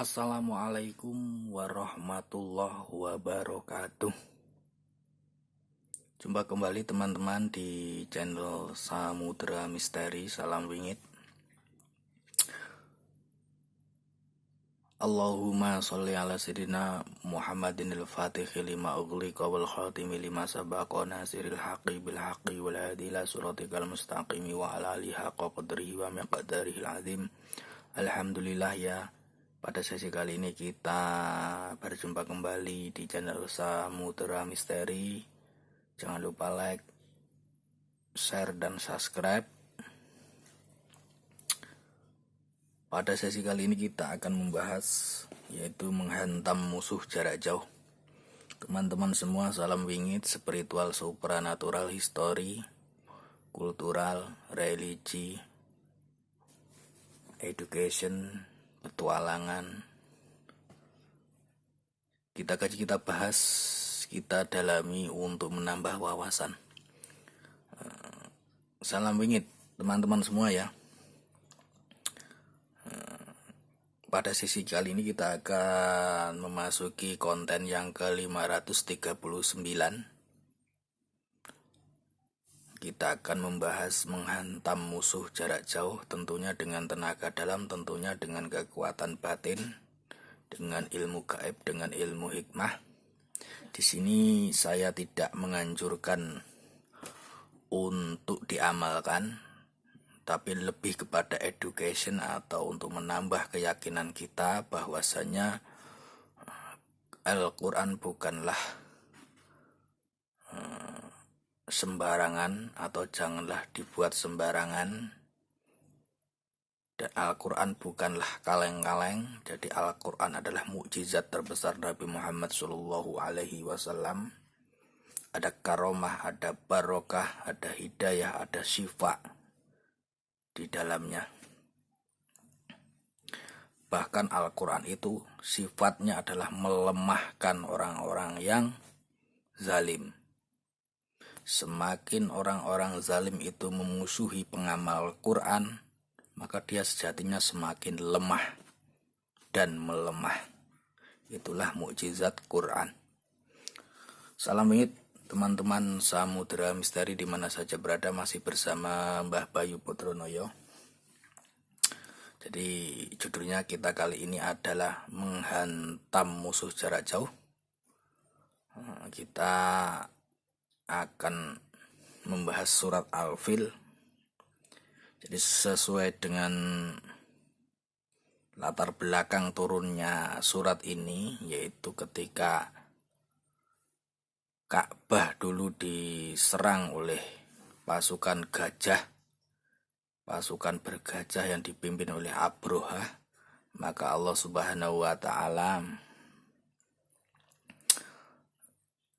Assalamualaikum warahmatullahi wabarakatuh. Jumpa kembali teman-teman di channel Samudra Misteri. Salam wingit. Allahumma sholli ala sayyidina Muhammadin al-Fatihi lima ughliqa wal khatimi lima sabaqa nasiril haqqi bil haqqi wal hadi ila siratikal mustaqimi wa ala alihi haqqa qadrihi wa miqdarihil azim. Alhamdulillah ya. Pada sesi kali ini kita berjumpa kembali di channel Samudra Misteri. Jangan lupa like, share, dan subscribe. Pada sesi kali ini kita akan membahas yaitu menghantam musuh jarak jauh. Teman-teman semua, salam wingit, spiritual, supranatural, history, kultural, religi, education, petualangan. Kita kaji, kita bahas, kita dalami untuk menambah wawasan. Salam wingit teman-teman semua ya. Pada sesi kali ini kita akan memasuki konten yang ke-539. Kita akan membahas menghantam musuh jarak jauh, tentunya dengan tenaga dalam, tentunya dengan kekuatan batin, dengan ilmu gaib, dengan ilmu hikmah. Di sini saya tidak menganjurkan untuk diamalkan, tapi lebih kepada education atau untuk menambah keyakinan kita bahwasanya Al-Quran bukanlah sembarangan atau janganlah dibuat sembarangan, dan Al-Quran bukanlah kaleng-kaleng. Jadi Al-Quran adalah mukjizat terbesar Nabi Muhammad SAW. Ada karomah, ada barokah, ada hidayah, ada syifa di dalamnya. Bahkan Al-Quran itu sifatnya adalah melemahkan orang-orang yang zalim. Semakin orang-orang zalim itu memusuhi pengamal Quran, maka dia sejatinya semakin lemah dan melemah. Itulah mukjizat Quran. Salam wingit teman-teman Samudra Misteri di mana saja berada, masih bersama Mbah Bayu Putronoyo. Jadi judulnya kita kali ini adalah menghantam musuh jarak jauh. Kita akan membahas surat Al-Fil. Jadi sesuai dengan latar belakang turunnya surat ini, yaitu ketika Ka'bah dulu diserang oleh pasukan gajah, pasukan bergajah yang dipimpin oleh Abrohah, maka Allah Subhanahu wa Ta'ala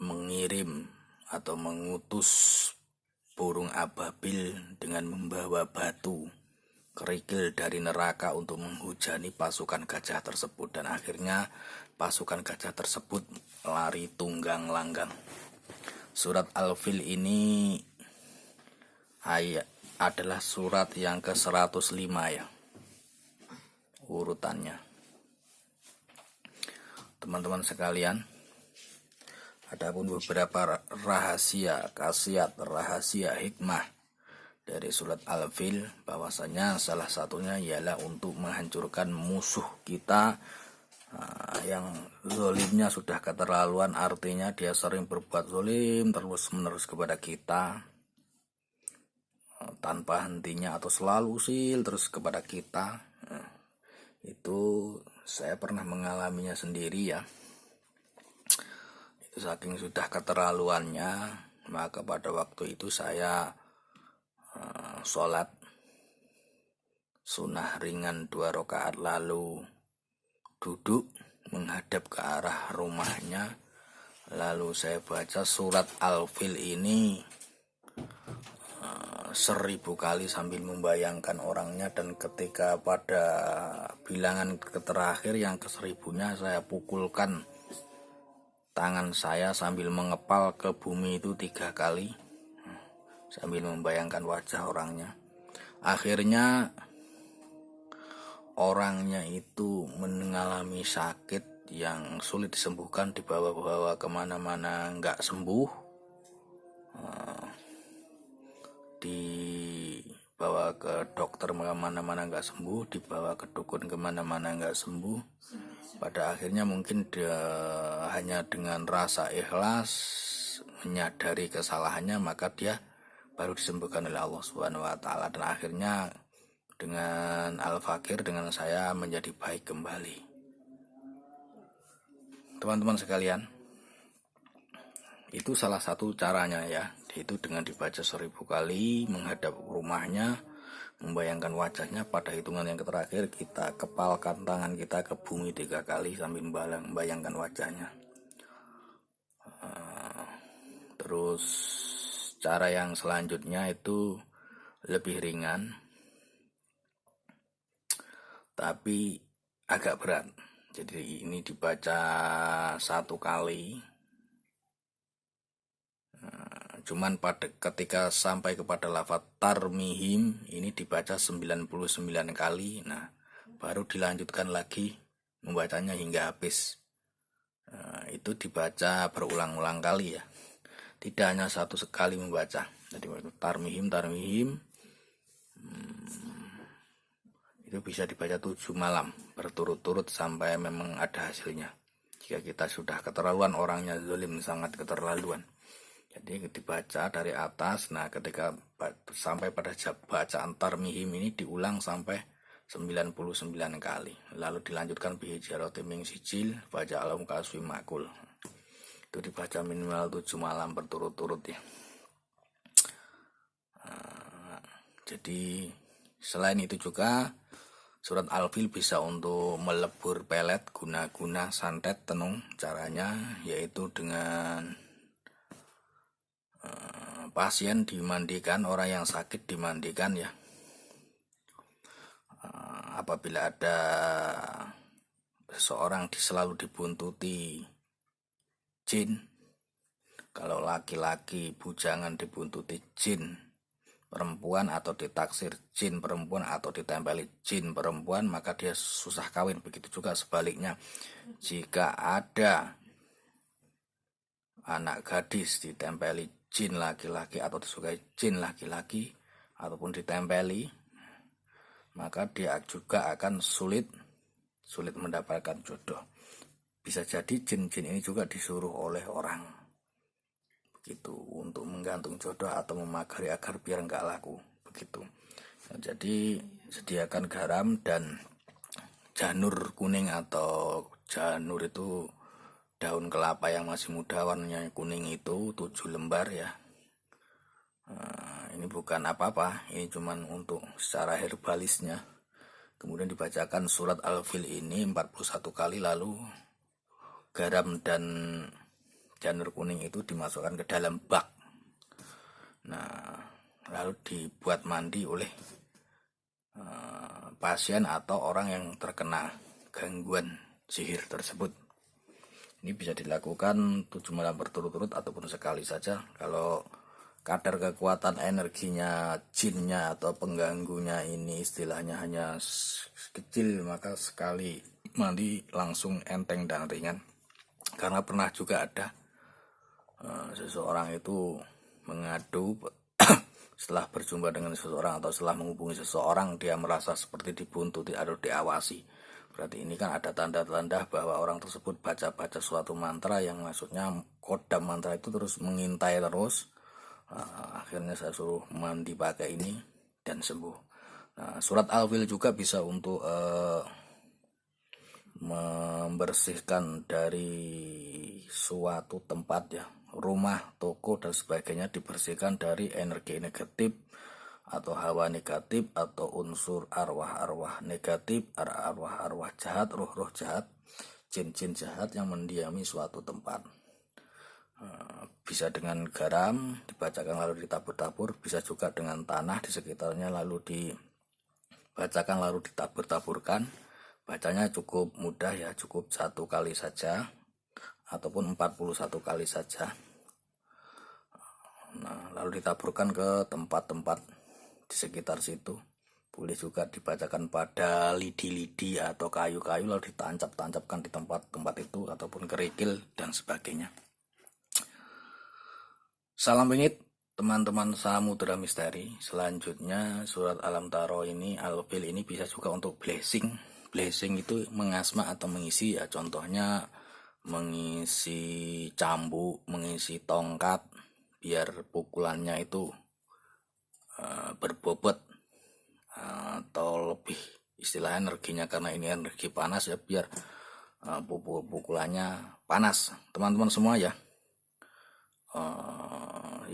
mengirim atau mengutus burung ababil dengan membawa batu kerikil dari neraka untuk menghujani pasukan gajah tersebut, dan akhirnya pasukan gajah tersebut lari tunggang langgang. Surat Al-Fil ini adalah surat yang ke-105 ya urutannya. Teman-teman sekalian, adapun beberapa rahasia, khasiat, rahasia hikmah dari surat Al-Fil, bahwasanya salah satunya ialah untuk menghancurkan musuh kita yang zolimnya sudah keterlaluan, artinya dia sering berbuat zolim terus-menerus kepada kita tanpa hentinya atau selalu usil terus kepada kita. Itu saya pernah mengalaminya sendiri ya. Itu saking sudah keterlaluannya, maka pada waktu itu saya sholat sunnah ringan 2 rakaat lalu duduk menghadap ke arah rumahnya, lalu saya baca surat Al-Fil ini 1000 kali sambil membayangkan orangnya, dan ketika pada bilangan terakhir yang ke-1000-nya saya pukulkan tangan saya sambil mengepal ke bumi itu 3 kali sambil membayangkan wajah orangnya. Akhirnya orangnya itu mengalami sakit yang sulit disembuhkan, dibawa-bawa kemana-mana nggak sembuh, dibawa ke dokter kemana-mana nggak sembuh, dibawa ke dukun kemana-mana nggak sembuh, pada akhirnya mungkin dia hanya dengan rasa ikhlas menyadari kesalahannya, maka dia baru disembuhkan oleh Allah Subhanahu wa taala, dan akhirnya dengan Al-Fakir, dengan saya menjadi baik kembali. Teman-teman sekalian, itu salah satu caranya ya, itu dengan dibaca 1000 kali, menghadap rumahnya, membayangkan wajahnya. Pada hitungan yang terakhir kita kepalkan tangan kita ke bumi 3 kali sambil membayangkan wajahnya. Terus cara yang selanjutnya itu lebih ringan tapi agak berat. Jadi ini dibaca 1 kali. Cuman ketika sampai kepada lafaz tarmihim ini dibaca 99 kali. Nah, baru dilanjutkan lagi membacanya hingga habis. Itu dibaca berulang-ulang kali ya. Tidak hanya 1 sekali membaca. Jadi tarmihim itu bisa dibaca 7 malam berturut-turut sampai memang ada hasilnya. Jika kita sudah keterlaluan, orangnya zalim, sangat keterlaluan, jadi dibaca dari atas. Nah, ketika sampai pada bacaan tarmihim ini diulang sampai 99 kali, lalu dilanjutkan bihijarati min sijil baca alam kaswi makul. Itu dibaca minimal 7 malam berturut-turut ya. Jadi selain itu juga surat Al-Fil bisa untuk melebur pelet, guna-guna, santet, tenung. Caranya yaitu dengan pasien dimandikan, orang yang sakit dimandikan ya. Apabila ada seseorang selalu dibuntuti jin, kalau laki-laki bujangan dibuntuti jin perempuan atau ditaksir jin perempuan atau ditempeli jin perempuan, maka dia susah kawin. Begitu juga sebaliknya, jika ada anak gadis ditempeli jin laki-laki atau disukai jin laki-laki ataupun ditempeli, maka dia juga akan sulit mendapatkan jodoh. Bisa jadi jin-jin ini juga disuruh oleh orang begitu untuk menggantung jodoh atau memagari agar biar enggak laku begitu. Nah, jadi sediakan garam dan janur kuning, atau janur itu daun kelapa yang masih muda warnanya kuning, itu 7 lembar ya. Ini bukan apa-apa, ini cuman untuk secara herbalisnya. Kemudian dibacakan surat Al-Fil ini 41 kali, lalu garam dan janur kuning itu dimasukkan ke dalam bak. Nah, lalu dibuat mandi oleh pasien atau orang yang terkena gangguan sihir tersebut. Ini bisa dilakukan 7 malam berturut-turut ataupun sekali saja. Kalau kadar kekuatan energinya jinnya atau pengganggunya ini istilahnya hanya kecil, maka sekali mandi langsung enteng dan ringan. Karena pernah juga ada seseorang itu mengadu setelah berjumpa dengan seseorang atau setelah menghubungi seseorang, dia merasa seperti dibuntuti atau diawasi. Berarti ini kan ada tanda-tanda bahwa orang tersebut baca-baca suatu mantra yang maksudnya kodam mantra itu terus mengintai terus. Akhirnya saya suruh mandi pakai ini dan sembuh. Nah, surat Al-Fil juga bisa untuk membersihkan dari suatu tempat ya, rumah, toko dan sebagainya, dibersihkan dari energi negatif atau hawa negatif atau unsur arwah-arwah negatif, arwah-arwah jahat, roh-roh jahat, jin-jin jahat yang mendiami suatu tempat. Bisa dengan garam dibacakan lalu ditabur-tabur, bisa juga dengan tanah di sekitarnya lalu dibacakan lalu ditabur-taburkan. Bacanya cukup mudah ya, cukup 1 kali saja ataupun 41 kali saja. Nah, lalu ditaburkan ke tempat-tempat di sekitar situ, Boleh juga dibacakan pada lidi-lidi atau kayu-kayu lalu ditancap-tancapkan di tempat-tempat itu ataupun kerikil dan sebagainya. Salam bingit teman-teman Samudra Misteri. Selanjutnya surat Alam Taro ini, Al-Fil ini bisa juga untuk blessing. Blessing itu mengasma atau mengisi ya, contohnya mengisi cambuk, mengisi tongkat biar pukulannya itu berbobot atau lebih istilah energinya, karena ini energi panas ya, biar pukulannya panas. Teman-teman semua ya,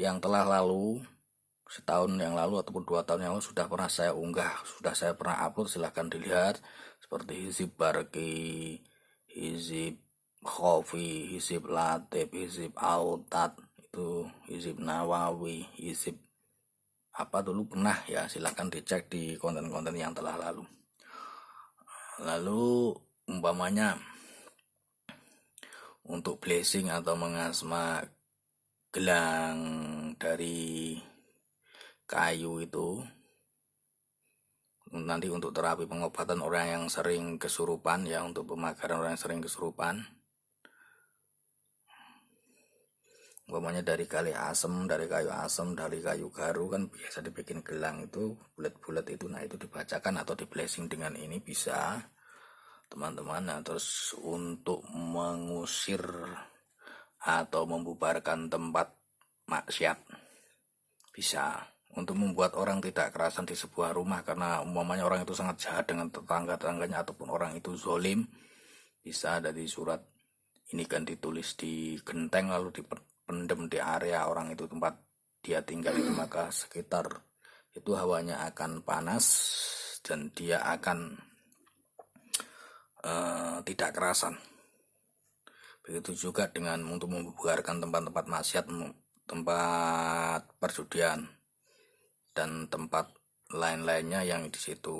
yang telah lalu setahun yang lalu ataupun 2 tahun yang lalu sudah pernah saya unggah, sudah saya pernah upload, silahkan dilihat, seperti hizib barki, hizib khofi, hizib latif, hizib autat, itu hizib nawawi, hizib apa dulu pernah ya, silahkan dicek di konten-konten yang telah lalu. Lalu umpamanya untuk blessing atau mengasma gelang dari kayu itu nanti untuk terapi pengobatan orang yang sering kesurupan ya, untuk pemagaran orang yang sering kesurupan. Umpamanya dari kayu asem, dari kayu garu kan biasa dibikin gelang itu bulat-bulat itu. Nah itu dibacakan atau di blessing dengan ini bisa teman-teman. Nah terus untuk mengusir atau membubarkan tempat maksiat bisa, untuk membuat orang tidak kerasan di sebuah rumah karena umpamanya orang itu sangat jahat dengan tetangga-tetangganya ataupun orang itu zolim, bisa dari surat ini kan ditulis di genteng lalu dipendam di area orang itu tempat dia tinggal itu, maka sekitar itu hawanya akan panas dan dia akan tidak kerasan. Begitu juga dengan untuk membubarkan tempat-tempat maksiat, tempat perjudian dan tempat lain-lainnya yang di situ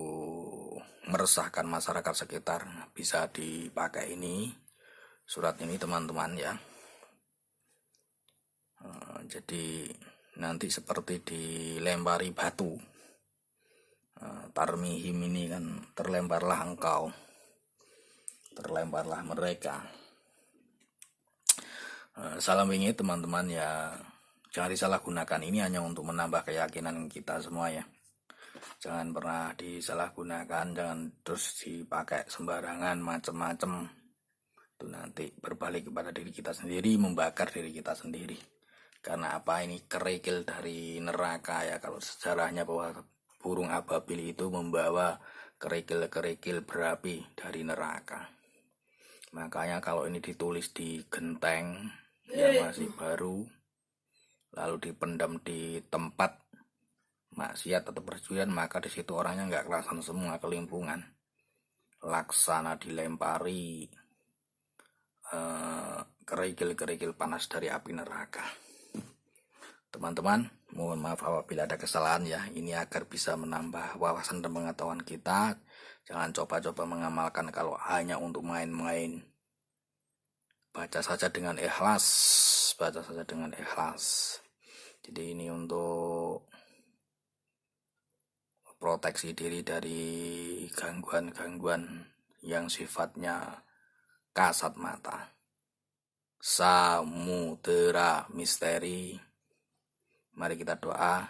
meresahkan masyarakat sekitar, bisa dipakai ini surat ini teman-teman ya. Jadi nanti seperti dilempari batu, tarmihim ini kan terlemparlah engkau, terlemparlah mereka. Salam wingi teman-teman ya, jangan disalahgunakan, ini hanya untuk menambah keyakinan kita semua ya. Jangan pernah disalahgunakan, jangan terus dipakai sembarangan macem-macem, itu nanti berbalik kepada diri kita sendiri, membakar diri kita sendiri. Karena apa, ini kerikil dari neraka ya, kalau sejarahnya bahwa burung ababil itu membawa kerikil-kerikil berapi dari neraka. Makanya kalau ini ditulis di genteng yang masih baru lalu dipendam di tempat maksiat atau perjudian, maka di situ orangnya nggak kerasan semua, kelimpungan, laksana dilempari kerikil-kerikil panas dari api neraka. Teman-teman, mohon maaf apabila ada kesalahan ya, ini agar bisa menambah wawasan dan pengetahuan kita. Jangan coba-coba mengamalkan kalau hanya untuk main-main. Baca saja dengan ikhlas, baca saja dengan ikhlas. Jadi ini untuk proteksi diri dari gangguan-gangguan yang sifatnya kasat mata. Samudra Misteri, mari kita doa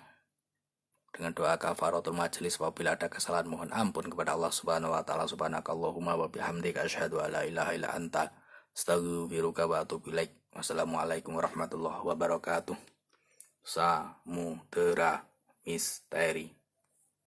dengan doa kafaratul majelis. Apabila ada kesalahan mohon ampun kepada Allah Subhanahu wa taala. Subhanakallahumma wa bihamdika asyhadu an la ilaha illa anta astaghfiruka wa atubu ilaik. Wassalamualaikum warahmatullahi wabarakatuh. Samudra Misteri.